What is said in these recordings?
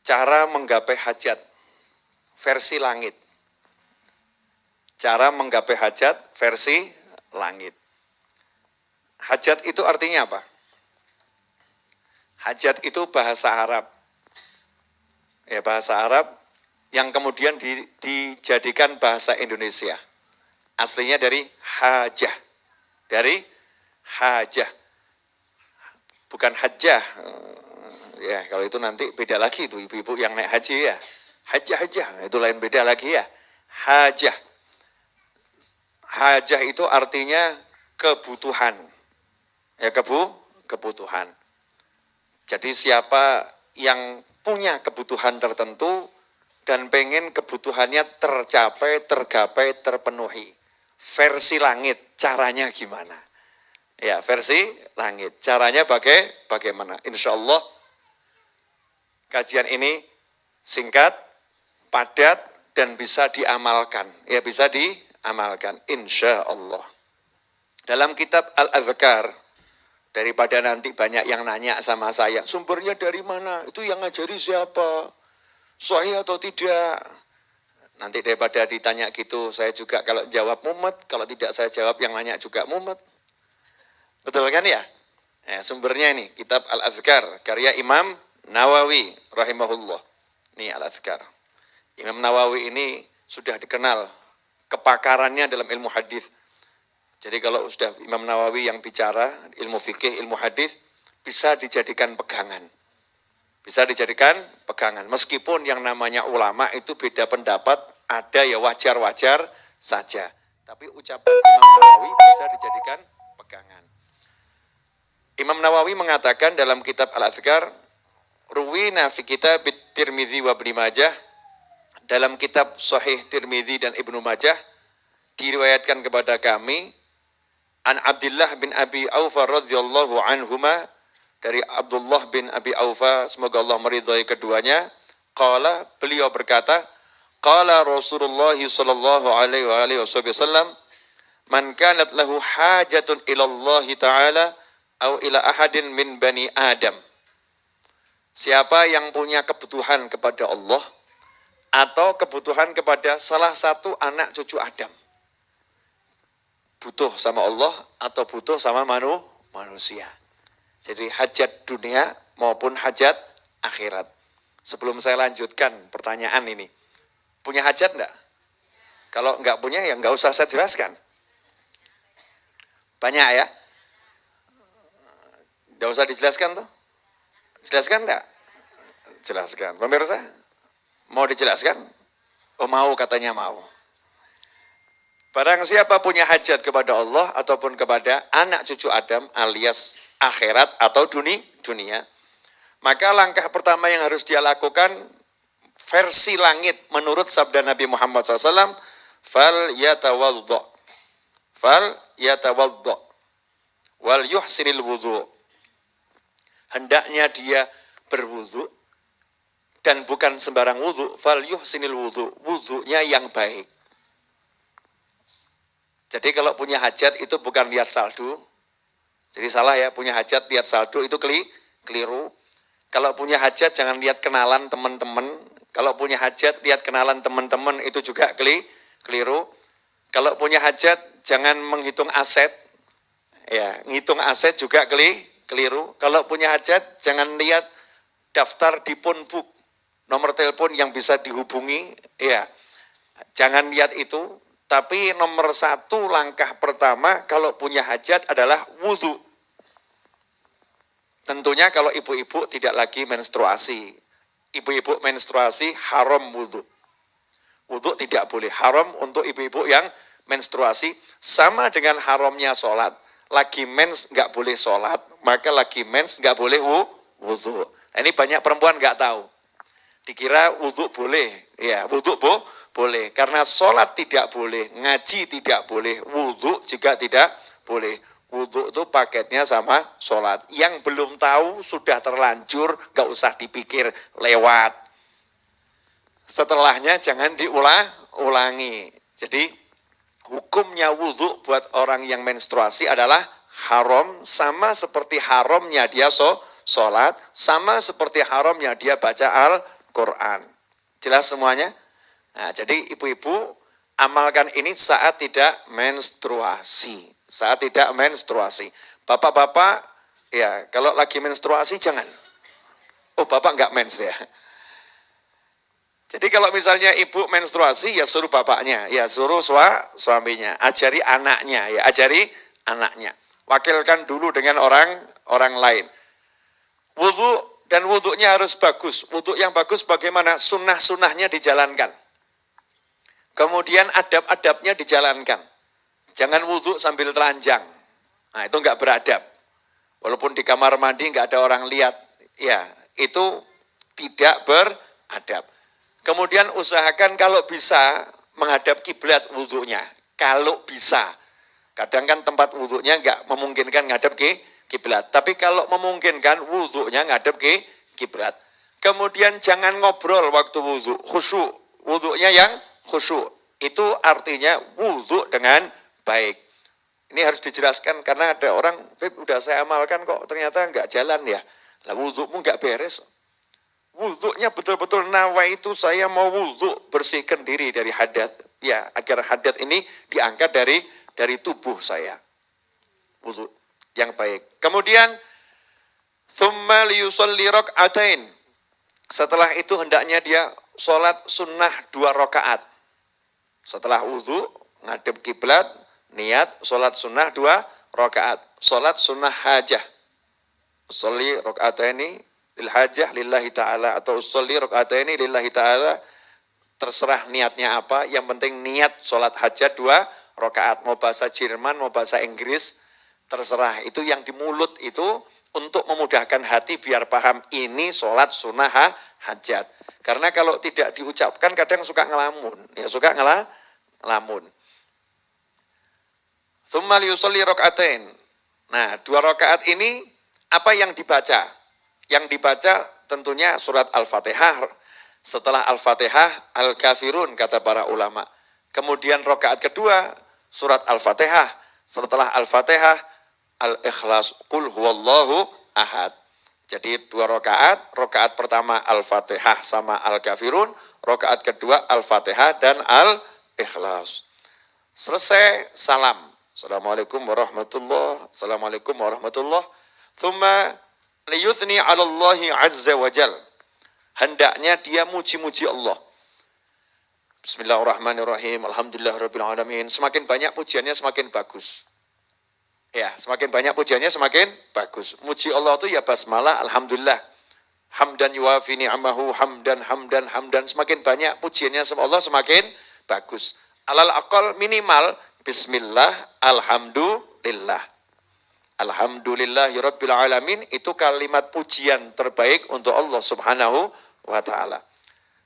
cara menggapai hajat versi langit. Cara menggapai hajat versi langit. Hajat itu artinya apa? Hajat itu bahasa Arab. Ya, bahasa Arab yang kemudian dijadikan bahasa Indonesia. Aslinya dari hajah. Dari hajah. Bukan hajah. Ya, kalau itu nanti beda lagi itu ibu-ibu yang naik haji ya. Hajah, itu lain beda lagi ya. Hajah. Hajah itu artinya kebutuhan. Ya, kebutuhan. Jadi siapa yang punya kebutuhan tertentu dan pengen kebutuhannya tercapai, tergapai, terpenuhi. Versi langit, caranya gimana? Ya, versi langit. Caranya bagaimana? Insya Allah kajian ini singkat, padat, dan bisa diamalkan. Ya, bisa diamalkan. Insya Allah. Dalam kitab Al-Adhkar, daripada nanti banyak yang nanya sama saya, sumbernya dari mana? Itu yang ngajari siapa? Sahih atau tidak? Nanti daripada ditanya gitu, saya juga kalau jawab mumet, kalau tidak saya jawab yang nanya juga mumet. Betul kan ya? Sumbernya ini, kitab Al-Adhkar, karya Imam Nawawi rahimahullah. Ini Al-Adhkar. Imam Nawawi ini sudah dikenal kepakarannya dalam ilmu hadis. Jadi kalau sudah Imam Nawawi yang bicara ilmu fikih, ilmu hadis, bisa dijadikan pegangan. Bisa dijadikan pegangan. Meskipun yang namanya ulama itu beda pendapat, ada ya wajar-wajar saja. Tapi ucapan Imam Nawawi bisa dijadikan pegangan. Imam Nawawi mengatakan dalam kitab Al-Adhkar, Ruwina fi kitab Tirmidzi wa Ibnu Majah, dalam kitab Sahih Tirmidzi dan Ibnu Majah, diriwayatkan kepada kami, an Abdullah bin Abi Aufa radhiyallahu anhuma, dari Abdullah bin Abi Aufa, semoga Allah meridhai keduanya, qala, beliau berkata, qala Rasulullah sallallahu alaihi wasallam, man kanat lahu hajatun ila Allah taala au ila ahadin min bani Adam. Siapa yang punya kebutuhan kepada Allah atau kebutuhan kepada salah satu anak cucu Adam, butuh sama Allah atau butuh sama manusia. Jadi hajat dunia maupun hajat akhirat. Sebelum saya lanjutkan pertanyaan ini, punya hajat enggak? Kalau enggak punya ya enggak usah saya jelaskan. Banyak ya? Enggak usah dijelaskan tuh. Jelaskan enggak? Jelaskan. Pemirsa, mau dijelaskan? Oh mau, katanya mau. Barang siapa punya hajat kepada Allah ataupun kepada anak cucu Adam alias akhirat atau dunia, maka langkah pertama yang harus dia lakukan versi langit menurut sabda Nabi Muhammad SAW, fal yatawaddo wal yuhsinil wudhu. Hendaknya dia berwudhu dan bukan sembarang wudhu, fal yuhsinil wudhu, wudhunya yang baik. Jadi kalau punya hajat itu bukan lihat saldo. Jadi salah ya, punya hajat lihat saldo itu keliru. Kalau punya hajat jangan lihat kenalan teman-teman. Kalau punya hajat lihat kenalan teman-teman itu juga keliru. Kalau punya hajat jangan menghitung aset. Ya, ngitung aset juga keliru. Kalau punya hajat jangan lihat daftar di phone book, nomor telepon yang bisa dihubungi. Ya, jangan lihat itu. Tapi nomor satu langkah pertama kalau punya hajat adalah wudhu. Tentunya kalau ibu-ibu tidak lagi menstruasi. Ibu-ibu menstruasi haram wudhu. Wudhu tidak boleh. Haram untuk ibu-ibu yang menstruasi. Sama dengan haramnya sholat. Lagi mens nggak boleh sholat, maka lagi mens nggak boleh wudhu. Nah, ini banyak perempuan nggak tahu. Dikira wudhu boleh. Ya, wudhu boleh, karena sholat tidak boleh, ngaji tidak boleh, wudhu juga tidak boleh. Wudhu itu paketnya sama sholat. Yang belum tahu sudah terlanjur, gak usah dipikir lewat. Setelahnya jangan diulangi. Jadi hukumnya wudhu buat orang yang menstruasi adalah haram, sama seperti haramnya dia sholat, sama seperti haramnya dia baca Quran. Jelas semuanya? Nah, jadi ibu-ibu amalkan ini saat tidak menstruasi. Saat tidak menstruasi. Bapak-bapak, ya kalau lagi menstruasi jangan. Oh, bapak nggak mens ya. Jadi kalau misalnya ibu menstruasi, ya suruh bapaknya, ya suruh suaminya, ajari anaknya, ya ajari anaknya. Wakilkan dulu dengan orang lain. Wudhu dan wudhunya harus bagus. Wudhu yang bagus bagaimana? Sunnah-sunnahnya dijalankan. Kemudian adab-adabnya dijalankan. Jangan wudhu sambil telanjang. Nah itu nggak beradab. Walaupun di kamar mandi nggak ada orang lihat, ya itu tidak beradab. Kemudian usahakan kalau bisa menghadap kiblat wudhunya. Kalau bisa. Kadang kan tempat wudhunya nggak memungkinkan ngadep kiblat. Tapi kalau memungkinkan wudhunya ngadep kiblat. Kemudian jangan ngobrol waktu wudhu. Khusyuk. Wudhunya yang khusyuk. Itu artinya wudhu dengan baik. Ini harus dijelaskan karena ada orang, udah saya amalkan kok ternyata nggak jalan ya. Lah wudhumu nggak beres. Wudhunya betul-betul nawaitu saya mau wudhu, bersihkan diri dari hadat. Ya, agar hadat ini diangkat dari tubuh saya. Wudhu yang baik. Kemudian, thumma liyusalli rak'atain. Setelah itu hendaknya dia sholat sunnah 2 rakaat. Setelah wudhu, ngadep kiblat, niat sholat sunnah 2 rakaat. Sholat sunnah hajah. Usolli rak'ataini lil hajah lillahi ta'ala atau usolli rak'ataini lillahi ta'ala, terserah niatnya apa, yang penting niat sholat hajat 2 rakaat, mau bahasa Jerman, mau bahasa Inggris, terserah. Itu yang di mulut itu untuk memudahkan hati biar paham ini sholat sunnah hajat. Karena kalau tidak diucapkan kadang suka ngelamun, ya suka ngelamun. Tsumma liyusolli rak'atain. Nah 2 rakaat ini apa yang dibaca? Yang dibaca tentunya surat Al-Fatihah. Setelah Al-Fatihah, Al-Kafirun kata para ulama. Kemudian rakaat kedua, surat Al-Fatihah. Setelah Al-Fatihah, Al-Ikhlas, Qul huwallahu ahad. Jadi 2 rakaat. Rakaat pertama Al-Fatihah sama Al-Kafirun. Rakaat kedua Al-Fatihah dan Al-Ikhlas. Selesai, salam. Assalamualaikum warahmatullahi. Assalamualaikum warahmatullahi. Thumma liyuthni 'ala Allahi 'azza wa jal. Hendaknya dia muji-muji Allah. Bismillahirrahmanirrahim. Alhamdulillahirabbil alamin. Semakin banyak pujiannya semakin bagus. Ya, semakin banyak pujiannya semakin bagus. Muji Allah itu ya basmalah, alhamdulillah. Hamdan yuwafi ni'amahu, hamdan. Semakin banyak pujiannya sama Allah semakin bagus. Alal aqal minimal bismillah, alhamdulillah. Alhamdulillahirabbil alamin itu kalimat pujian terbaik untuk Allah Subhanahu wa taala.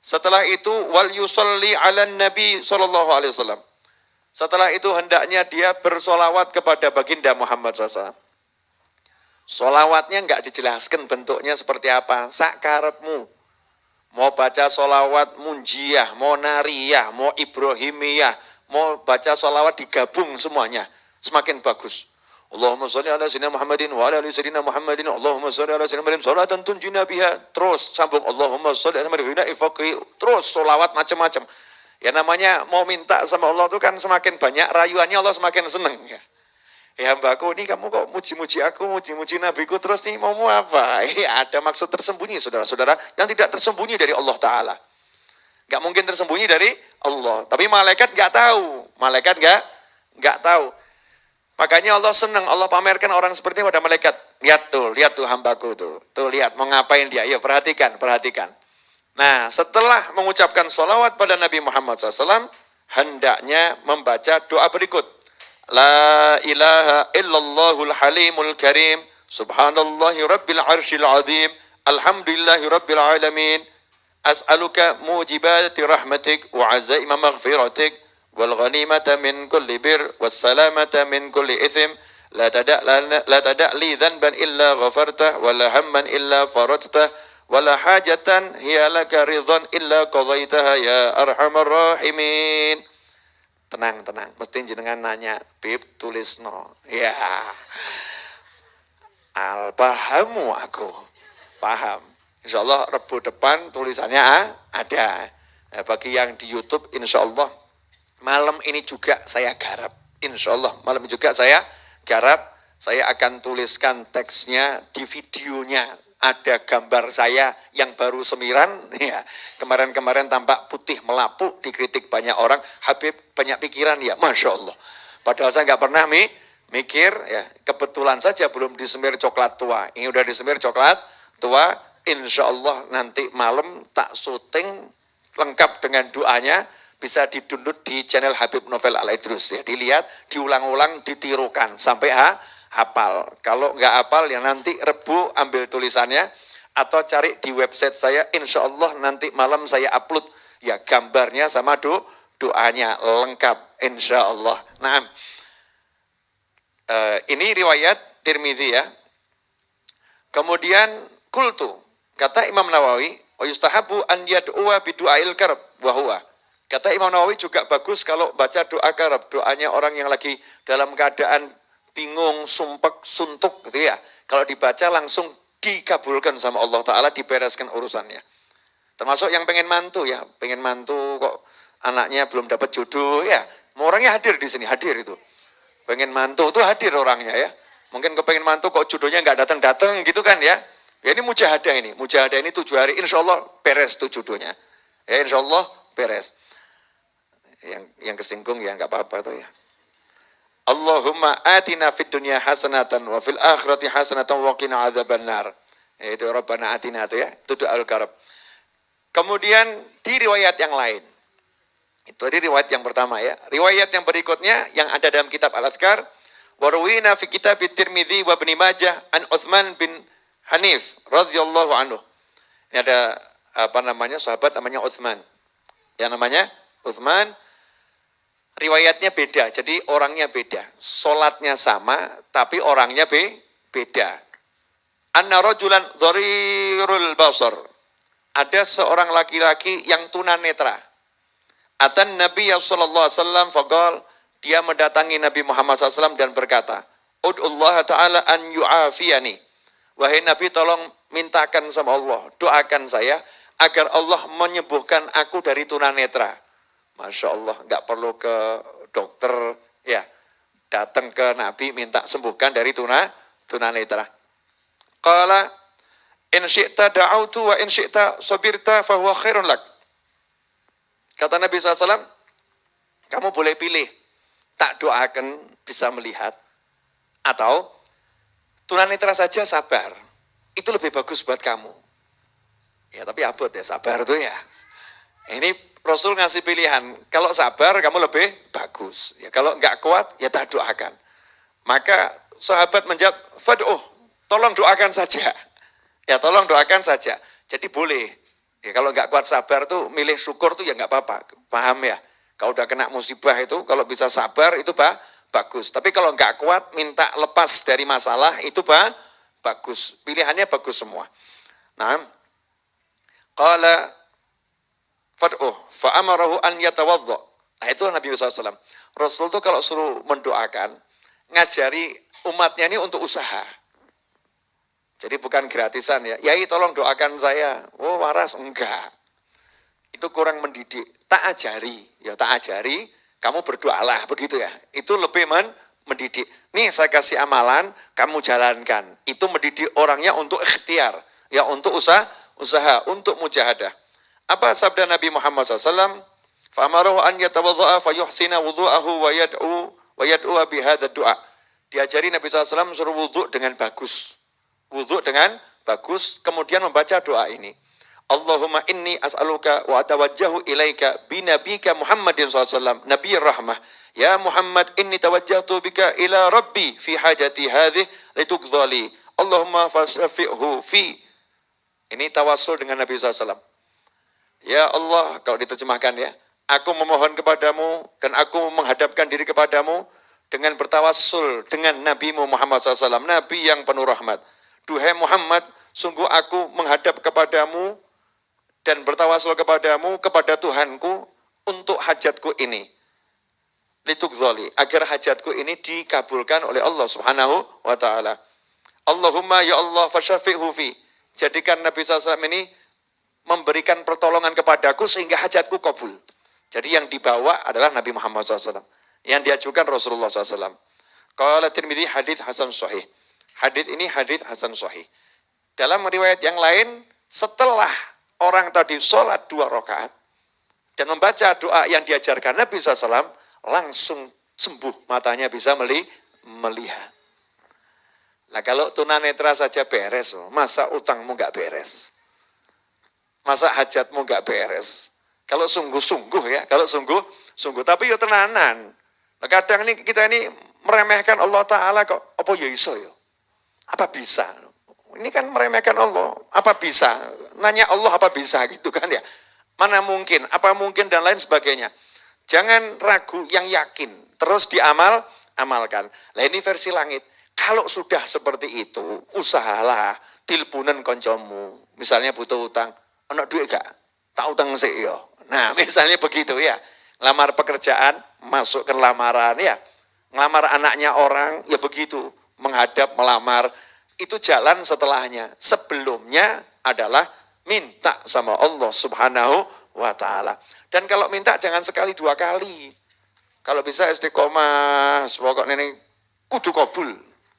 Setelah itu wal yusolli 'alan nabi sallallahu alaihi wasallam. Setelah itu hendaknya dia bersolawat kepada baginda Muhammad SAW. Solawatnya enggak dijelaskan bentuknya seperti apa. Sakarepmu. Mau baca solawat munjiyah, mau nariyah, mau ibrahimiyah, mau baca solawat digabung semuanya. Semakin bagus. Allahumma sholli ala sayyidina Muhammadin wa ala ali sayyidina Muhammadin. Allahumma sholli ala sayyidina Muhammadin sholatan tunjina biha. Terus sambung Allahumma sholli ala sayyidina ifaqri. Terus solawat macam-macam. Ya namanya mau minta sama Allah itu kan semakin banyak rayuannya Allah semakin seneng ya. Ya mbakku ini kamu kok muji-muji aku, muji-muji nabiku terus nih mau apa? Ya ada maksud tersembunyi saudara-saudara yang tidak tersembunyi dari Allah Ta'ala. Gak mungkin tersembunyi dari Allah. Tapi malaikat gak tahu. Malaikat gak tahu. Makanya Allah senang, Allah pamerkan orang seperti pada malaikat. Lihat tuh hambaku tuh. Tuh lihat mau ngapain dia. Yuk perhatikan. Nah setelah mengucapkan sholawat pada Nabi Muhammad SAW, hendaknya membaca doa berikut. La ilaha illallahul halimul karim. Subhanallahi rabbil arshil azim. Alhamdulillahi rabbil alamin. As'aluka mujibati rahmatik wa azaima maghfiratik. Wal ghanimata min kulli bir. Wassalamata min kulli ithim. La tada' li dhanban illa ghafartah. Wala hamman illa faradtah. Wala hajatan hiya laka ridhan illa qadaitaha ya arhamar rahimin. Tenang. Mesti jenengan nanya, Bib tulis no. Ya. Pahamu aku. Paham. Insya Allah Rebu depan tulisannya ada. Nah, bagi yang di YouTube, insya Allah malam ini juga saya garap. Insya Allah malam ini juga saya garap. Saya akan tuliskan teksnya di videonya. Ada gambar saya yang baru semiran. Ya, kemarin-kemarin tampak putih melapuk, dikritik banyak orang. Habib banyak pikiran ya, Masya Allah. Padahal saya nggak pernah mikir, ya kebetulan saja belum disemir coklat tua. Ini udah disemir coklat tua. Insya Allah nanti malam tak syuting lengkap dengan doanya, bisa didownload di channel Habib Novel Al-Idrus. Ya, dilihat, diulang-ulang, ditirukan sampai hafal. Kalau nggak hafal ya nanti Rebu ambil tulisannya atau cari di website saya. Insya Allah nanti malam saya upload ya gambarnya sama doanya lengkap. Insya Allah. Nah, ini riwayat Tirmidzi ya. Kemudian kultu, kata Imam Nawawi, wa yustahabu an yad'uwa bi du'ail karb wa huwa. Kata Imam Nawawi juga bagus kalau baca doa karab, doanya orang yang lagi dalam keadaan bingung, sumpek, suntuk gitu ya. Kalau dibaca langsung dikabulkan sama Allah Ta'ala, dibereskan urusannya. Termasuk yang pengen mantu ya, pengen mantu kok anaknya belum dapat jodoh ya. Orangnya hadir di sini, hadir itu. Pengen mantu itu hadir orangnya ya. Mungkin kepengen mantu kok jodohnya nggak datang-datang gitu kan ya. Ya ini mujahadah ini. Mujahadah ini 7 hari insya Allah beres tuh jodohnya. Ya insya Allah beres. Yang kesinggung ya nggak apa-apa tuh ya. Allahumma atina fid dunya hasanatan wa fil akhirati hasanatan wa qina adzabannar. Itu Rabbana atina itu ya. Itu doa al-karab. Kemudian di riwayat yang lain. Itu di riwayat yang pertama ya. Riwayat yang berikutnya yang ada dalam kitab Al-Adhkar. Warwina fi kitab Tirmidzi wa Ibnu Majah an Utsman bin Hanif radhiyallahu anhu. Ini ada sahabat namanya Utsman. Yang namanya Utsman, riwayatnya beda, jadi orangnya beda. Salatnya sama, tapi orangnya beda. Anna rajulan dharirul basar. Ada seorang laki-laki yang tunanetra. Atan Nabi sallallahu alaihi wasallam faqal, dia mendatangi Nabi Muhammad SAW dan berkata, Ud'ullah ta'ala an yu'afiyani. Wahai Nabi, tolong mintakan sama Allah, doakan saya agar Allah menyembuhkan aku dari tunanetra. Masya Allah, nggak perlu ke dokter, ya datang ke Nabi minta sembuhkan dari tunanetra. Qala in syi'ta da'autu wa in syi'ta sabirta fahuwa khairun lak. Kata Nabi SAW, kamu boleh pilih, tak doakan bisa melihat, atau tunanetra saja sabar, itu lebih bagus buat kamu. Ya tapi abot ya, sabar tuh ya. Ini Rasul ngasih pilihan, kalau sabar kamu lebih bagus. Ya kalau nggak kuat, ya tak doakan. Maka sahabat menjawab, fad'uh, tolong doakan saja. Ya tolong doakan saja. Jadi boleh. Ya kalau nggak kuat sabar tuh, milih syukur tuh ya nggak apa-apa. Paham ya? Kalau udah kena musibah itu, kalau bisa sabar itu bagus. Tapi kalau nggak kuat, minta lepas dari masalah itu bagus. Pilihannya bagus semua. Nah, qala fad'uh fa'amarahu an yatawadda. Nah itu Nabi SAW. Rasul itu kalau suruh mendoakan, ngajari umatnya ini untuk usaha. Jadi bukan gratisan ya. Yai tolong doakan saya. Oh waras, enggak. Itu kurang mendidik. Tak ajari, ya tak ajari, kamu berdoalah, begitu ya. Itu lebih mendidik. Nih saya kasih amalan, kamu jalankan. Itu mendidik orangnya untuk ikhtiar, ya untuk usaha, untuk mujahadah. Apa sabda Nabi Muhammad SAW? Fa'amarahu an yatawadha'a fayuhsina wudhu'ahu wa yad'u bihadha du'a. Diajari Nabi SAW suruh wudhu dengan bagus. Wudhu dengan bagus, kemudian membaca doa ini. Allahumma inni as'aluka wa atawajjahu ilaika binabika Muhammadin SAW, Nabi Rahmah. Ya Muhammad, inni tawajjahtu bika ila Rabbi fi hajati hadhih litugdhali. Allahumma fasyafi'hu fi. Ini tawassul dengan Nabi SAW. Ya Allah, kalau diterjemahkan ya, aku memohon kepadamu dan aku menghadapkan diri kepadamu dengan bertawassul dengan Nabi Muhammad SAW, Nabi yang penuh rahmat. Duhai Muhammad, sungguh aku menghadap kepadamu dan bertawassul kepadamu, kepada Tuhanku untuk hajatku ini. Litugdhali, agar hajatku ini dikabulkan oleh Allah Subhanahu wa ta'ala. Allahumma ya Allah fasyafi'hu fi. jadikan Nabi SAW ini memberikan pertolongan kepadaku sehingga hajatku kabul. Jadi yang dibawa adalah Nabi Muhammad SAW. Yang diajukan Rasulullah SAW. Qala Tirmidzi hadits hasan sahih. Hadits ini hadits hasan sahih. Dalam riwayat yang lain, setelah orang tadi sholat 2 rakaat dan membaca doa yang diajarkan Nabi SAW, langsung sembuh, matanya bisa melihat. Nah kalau tunanetra saja beres, masa utangmu nggak beres? Masa hajatmu nggak beres? Kalau sungguh-sungguh ya, kalau sungguh-sungguh, tapi yo tenanan. Nah, kadang ini kita ini meremehkan Allah Ta'ala kok, apa ya iso ya? Apa bisa? Ini kan meremehkan Allah, apa bisa? Nanya Allah apa bisa gitu kan ya? Mana mungkin, apa mungkin dan lain sebagainya. Jangan ragu, yang yakin, terus amalkan. Lah ini versi langit. Kalau sudah seperti itu, usahalah tilpunan koncomu. Misalnya butuh utang, ana duit gak? Tak utang sih ya. Nah, misalnya begitu ya. Lamar pekerjaan, masuk ke lamaran ya. Ngelamar anaknya orang, ya begitu. Menghadap, melamar, itu jalan setelahnya. Sebelumnya adalah minta sama Allah Subhanahu wa Ta'ala. Dan kalau minta jangan sekali 2 kali. Kalau bisa istiqomah, pokoknya ini kudu kabul.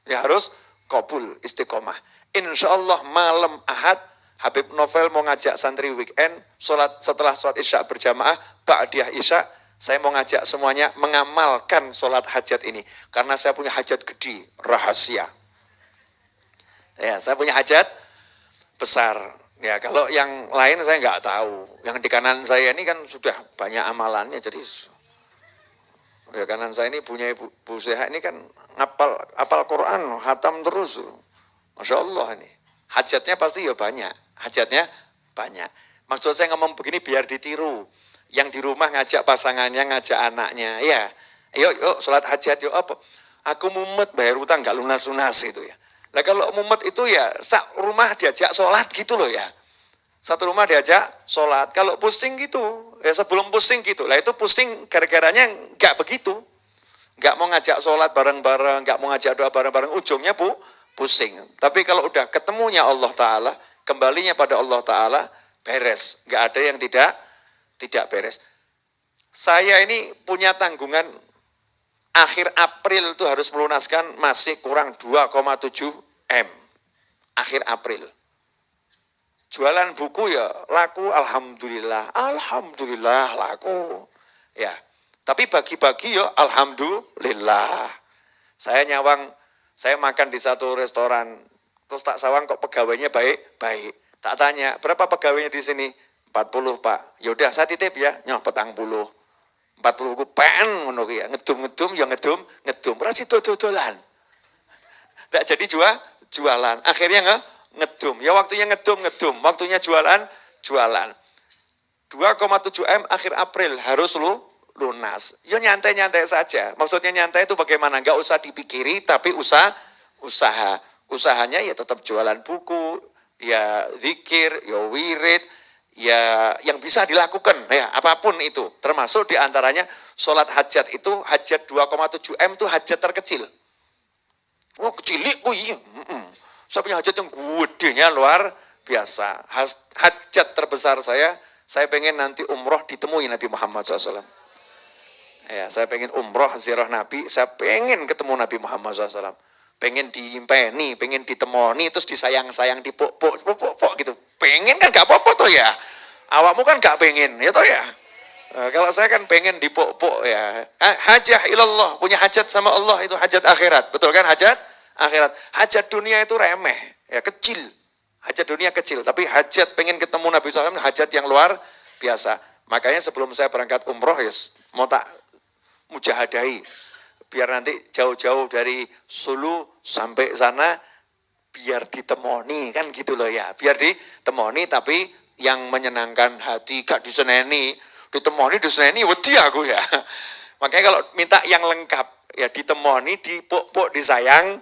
Ya harus kabul, istiqomah. Insya Allah malam Ahad, Habib Novel mau ngajak santri weekend, setelah sholat isya berjamaah, ba'diyah isya, saya mau ngajak semuanya mengamalkan sholat hajat ini. Karena saya punya hajat gede, rahasia. Ya, saya punya hajat besar. Ya, kalau yang lain saya nggak tahu. Yang di kanan saya ini kan sudah banyak amalannya, jadi ya kanan saya ini punya Bu Seha ini kan apal Quran, hatam terus. Masya Allah ini. Hajatnya pasti ya banyak. Hajatnya banyak. Maksud saya ngomong begini biar ditiru. Yang di rumah ngajak pasangannya, ngajak anaknya. Ya, yuk sholat hajat yuk apa? Aku mumet bayar utang nggak lunas-lunas itu ya. Nah kalau mumet itu ya sak rumah diajak sholat gitu loh ya. Satu rumah diajak sholat. Kalau pusing gitu, ya sebelum pusing gitu. Lah itu pusing gara-garanya nggak begitu. Nggak mau ngajak sholat bareng-bareng, nggak mau ngajak doa bareng-bareng. Ujungnya pusing. Tapi kalau udah ketemunya Allah Ta'ala, kembalinya pada Allah Ta'ala, beres. Nggak ada yang tidak beres. Saya ini punya tanggungan akhir April itu harus melunaskan masih kurang 2,7 M. Akhir April. Jualan buku ya laku, alhamdulillah laku. Ya, tapi bagi-bagi ya alhamdulillah. Saya makan di satu restoran, terus tak sawang kok pegawainya baik. Tak tanya, berapa pegawainya di sini? 40 Pak. Yaudah saya titip ya, nyoh 40 ku pen ngono ya, ngedum ya ngedum. Ora sido dodolan. Ndak jadi jualan. Akhirnya ngedum. Ya waktunya ngedum. Waktunya jualan. 2,7 M akhir April harus lunas. Ya nyantai-nyantai saja. Maksudnya nyantai itu bagaimana? Enggak usah dipikiri tapi usaha. Usahanya ya tetap jualan buku, ya zikir, ya wirid, ya yang bisa dilakukan ya apapun itu, termasuk diantaranya sholat hajat itu. Hajat 2,7 M itu hajat terkecil. Oh kecilik, oh iya. Saya punya hajat yang gedenya luar biasa. Hajat terbesar saya pengen nanti umroh ditemui Nabi Muhammad SAW. Ya, saya pengen umroh ziarah Nabi, saya pengen ketemu Nabi Muhammad SAW. Pengen diimpeni, pengen ditemoni, terus disayang-sayang, dipok-pok gitu. Pengen kan gak apa-apa toh ya. Awakmu kan gak pengen, ya toh ya. Kalau saya kan pengen dipok-pok ya. Hajah ilallah, punya hajat sama Allah itu hajat akhirat. Betul kan hajat akhirat. Hajat dunia itu remeh, ya kecil. Hajat dunia kecil, tapi hajat pengen ketemu Nabi SAW hajat yang luar biasa. Makanya sebelum saya berangkat umroh ya mau tak mujahadahi. Biar nanti jauh-jauh dari Sulu sampai sana biar ditemoni kan gitu loh ya. Biar ditemoni tapi yang menyenangkan hati, gak diseneni. Ditemoni wedi aku ya. Makanya kalau minta yang lengkap ya ditemoni, dipok-pok, disayang.